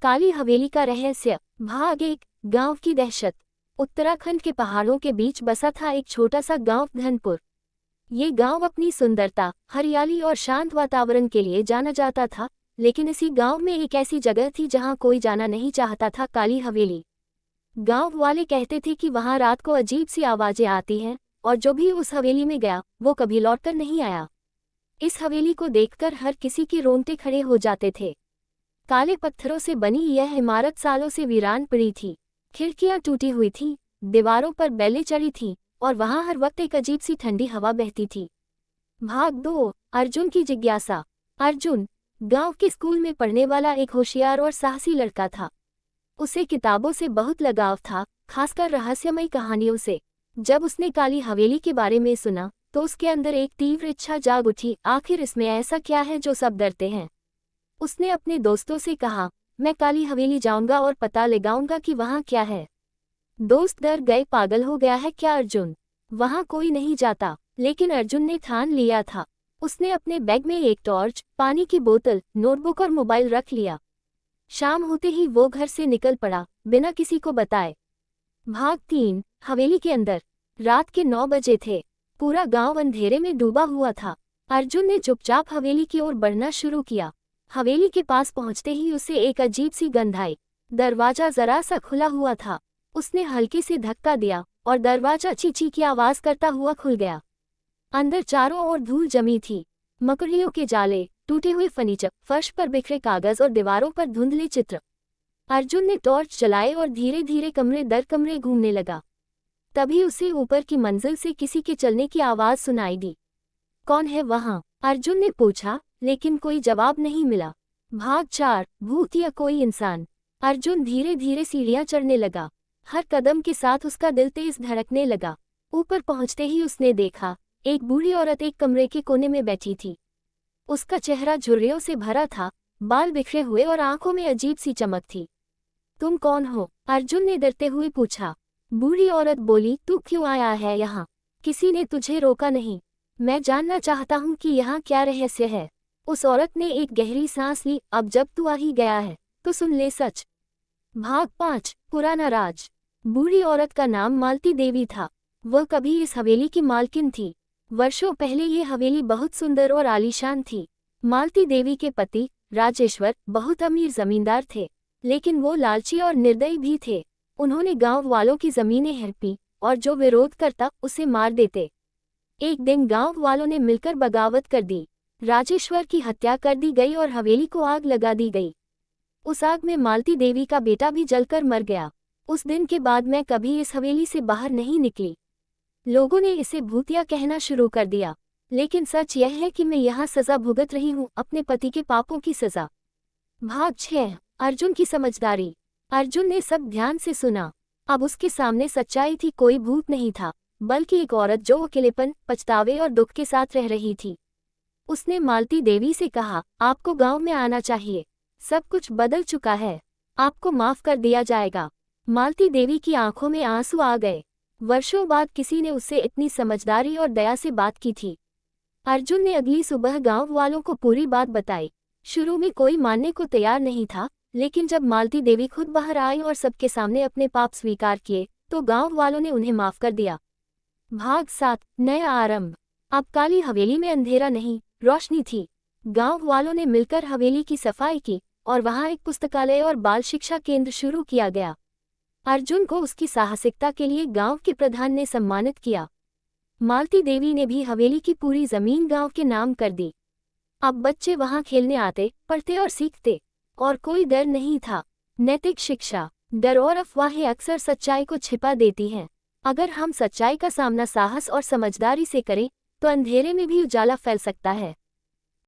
काली हवेली का रहस्य। भाग 1। गांव की दहशत। उत्तराखंड के पहाड़ों के बीच बसा था एक छोटा सा गांव धनपुर। ये गांव अपनी सुंदरता, हरियाली और शांत वातावरण के लिए जाना जाता था, लेकिन इसी गांव में एक ऐसी जगह थी जहां कोई जाना नहीं चाहता था, काली हवेली। गांव वाले कहते थे कि वहां रात को अजीब सी आवाजें आती हैं, और जो भी उस हवेली में गया वो कभी लौटकर नहीं आया। इस हवेली को देखकर हर किसी के रोंगटे खड़े हो जाते थे। काले पत्थरों से बनी यह इमारत सालों से वीरान पड़ी थी। खिड़कियां टूटी हुई थीं, दीवारों पर बेलें चढ़ी थीं, और वहां हर वक्त एक अजीब सी ठंडी हवा बहती थी। भाग 2। अर्जुन की जिज्ञासा। अर्जुन गांव के स्कूल में पढ़ने वाला एक होशियार और साहसी लड़का था। उसे किताबों से बहुत लगाव था, खासकर रहस्यमयी कहानियों से। जब उसने काली हवेली के बारे में सुना तो उसके अंदर एक तीव्र इच्छा जाग उठी, आखिर इसमें ऐसा क्या है जो सब डरते हैं। उसने अपने दोस्तों से कहा, मैं काली हवेली जाऊंगा और पता लगाऊंगा कि वहां क्या है। दोस्त डर गए, पागल हो गया है क्या अर्जुन? वहां कोई नहीं जाता। लेकिन अर्जुन ने ठान लिया था। उसने अपने बैग में एक टॉर्च, पानी की बोतल, नोटबुक और मोबाइल रख लिया। शाम होते ही वो घर से निकल पड़ा, बिना किसी को बताए। भाग 3। हवेली के अंदर। रात के 9 बजे थे। पूरा गांव अंधेरे में डूबा हुआ था। अर्जुन ने चुपचाप हवेली की ओर बढ़ना शुरू किया। हवेली के पास पहुंचते ही उसे एक अजीब सी गंध आई। दरवाजा जरा सा खुला हुआ था। उसने हल्के से धक्का दिया और दरवाजा चींची की आवाज करता हुआ खुल गया। अंदर चारों ओर धूल जमी थी, मकड़ियों के जाले, टूटे हुए फर्नीचर, फर्श पर बिखरे कागज और दीवारों पर धुंधले चित्र। अर्जुन ने टॉर्च जलाए और धीरे धीरे कमरे दर कमरे घूमने लगा। तभी उसे ऊपर की मंजिल से किसी के चलने की आवाज सुनाई दी। कौन है वहां? अर्जुन ने पूछा, लेकिन कोई जवाब नहीं मिला। भाग 4। भूत या कोई इंसान। अर्जुन धीरे धीरे सीढ़ियां चढ़ने लगा। हर कदम के साथ उसका दिल तेज धड़कने लगा। ऊपर पहुंचते ही उसने देखा, एक बूढ़ी औरत एक कमरे के कोने में बैठी थी। उसका चेहरा झुर्रियों से भरा था, बाल बिखरे हुए और आंखों में अजीब सी चमक थी। तुम कौन हो? अर्जुन ने डरते हुए पूछा। बूढ़ी औरत बोली, तू क्यों आया है यहाँ? किसी ने तुझे रोका नहीं। मैं जानना चाहता हूँ कि यहाँ क्या रहस्य है। उस औरत ने एक गहरी सांस ली। अब जब तू आ ही गया है तो सुन ले सच। भाग 5। पुराना राज। बूढ़ी औरत का नाम मालती देवी था। वह कभी इस हवेली की मालकिन थी। वर्षों पहले ये हवेली बहुत सुंदर और आलीशान थी। मालती देवी के पति राजेश्वर बहुत अमीर जमींदार थे, लेकिन वो लालची और निर्दयी भी थे। उन्होंने गांव वालों की जमीनें हड़पी और जो विरोध करता उसे मार देते। एक दिन गांव वालों ने मिलकर बगावत कर दी। राजेश्वर की हत्या कर दी गई और हवेली को आग लगा दी गई। उस आग में मालती देवी का बेटा भी जलकर मर गया। उस दिन के बाद मैं कभी इस हवेली से बाहर नहीं निकली। लोगों ने इसे भूतिया कहना शुरू कर दिया, लेकिन सच यह है कि मैं यहाँ सजा भुगत रही हूँ, अपने पति के पापों की सजा। भाग 6। अर्जुन की समझदारी। अर्जुन ने सब ध्यान से सुना। अब उसके सामने सच्चाई थी। कोई भूत नहीं था, बल्कि एक औरत जो अकेलेपन, पछतावे और दुख के साथ रह रही थी। उसने मालती देवी से कहा, आपको गांव में आना चाहिए। सब कुछ बदल चुका है। आपको माफ कर दिया जाएगा। मालती देवी की आंखों में आंसू आ गए। वर्षों बाद किसी ने उससे इतनी समझदारी और दया से बात की थी। अर्जुन ने अगली सुबह गांव वालों को पूरी बात बताई। शुरू में कोई मानने को तैयार नहीं था, लेकिन जब मालती देवी खुद बाहर आई और सबके सामने अपने पाप स्वीकार किए तो गांव वालों ने उन्हें माफ कर दिया। भाग 7। नया आरंभ। अब काली हवेली में अंधेरा नहीं, रोशनी थी। गांव वालों ने मिलकर हवेली की सफाई की और वहां एक पुस्तकालय और बाल शिक्षा केंद्र शुरू किया गया। अर्जुन को उसकी साहसिकता के लिए गांव के प्रधान ने सम्मानित किया। मालती देवी ने भी हवेली की पूरी जमीन गांव के नाम कर दी। अब बच्चे वहां खेलने आते, पढ़ते और सीखते, और कोई डर नहीं था। नैतिक शिक्षा। डर और अफवाहें अक्सर सच्चाई को छिपा देती हैं। अगर हम सच्चाई का सामना साहस और समझदारी से करें तो अंधेरे में भी उजाला फैल सकता है।